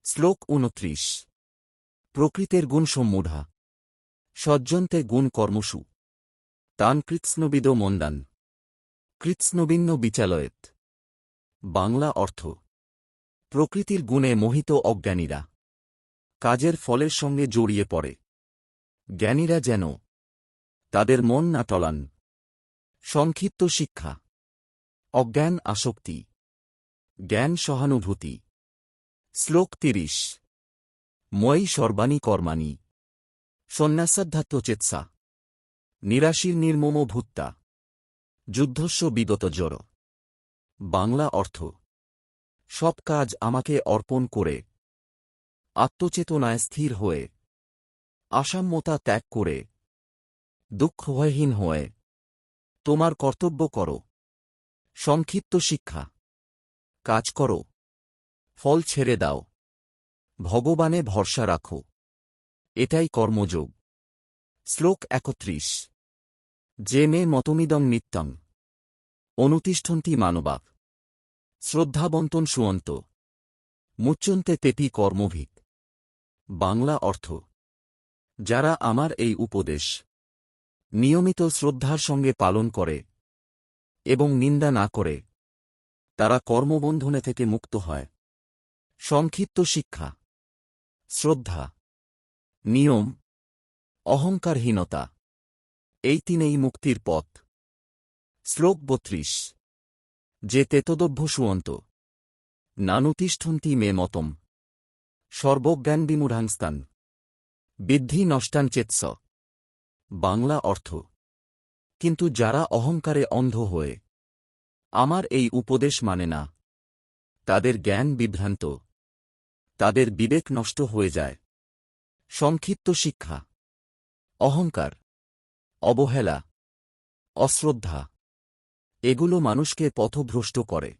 শ্লোক ২৯। প্রকৃতের গুণ সম্মূঢ়া সজ্জন্তে গুণ কর্মসু তান কৃৎস্নবিদ মন্দান কৃৎস্নবিন্ন বিচালয়েত। বাংলা অর্থ: প্রকৃতির গুণে মোহিত অজ্ঞানীরা কাজের ফলের সঙ্গে জড়িয়ে পড়ে। জ্ঞানীরা যেন তাদের মন না টলান। সংক্ষিপ্ত শিক্ষা: অজ্ঞান আসক্তি, জ্ঞান সহানুভূতি। শ্লোক ৩০। ময়ি সর্বাণি কর্মাণি সন্ন্যাসাধ্যাত্মচেতসা নিরাশীর নির্মম ভূত্তা যুদ্ধস্য বিগত জড়। বাংলা অর্থ: সব কাজ আমাকে অর্পণ করে, আত্মচেতনায় স্থির হয়ে, আসাম্যতা ত্যাগ করে, দুঃখভয়হীন হয়ে তোমার কর্তব্য করো। সংক্ষিপ্ত শিক্ষা: কাজ করো, ফল ছেড়ে দাও, ভগবানে ভরসা রাখো, এটাই কর্মযোগ। শ্লোক ৩১। যে মে মতমিদং নিত্যং অনুতিষ্ঠন্তি মানবা শ্রদ্ধাবন্তন সুয়ন্ত মুচ্যন্তে তেপি কর্মভিত। বাংলা অর্থ: যারা আমার এই উপদেশ নিয়মিত শ্রদ্ধার সঙ্গে পালন করে এবং নিন্দা না করে, তারা কর্মবন্ধনে থেকে মুক্ত হয়। সংক্ষিপ্ত শিক্ষা: শ্রদ্ধা, নিয়ম, অহংকারহীনতা, এই তিনেই মুক্তির পথ। শ্লোক ৩২। যে তেতদভ্য সুয়ন্ত নানুতিষ্ঠন্তি মে মতম সর্বজ্ঞানবিমূঢ়াংস্তান বিদ্ধি নষ্টান চেতস। বাংলা অর্থ: কিন্তু যারা অহংকারে অন্ধ হয়ে আমার এই উপদেশ মানে না, তাদের জ্ঞান বিভ্রান্ত, তাদের বিবেক নষ্ট হয়ে যায়। সংক্ষিপ্ত শিক্ষা: অহংকার, অবহেলা, অশ্রদ্ধা এগুলো মানুষকে পথভ্রষ্ট করে।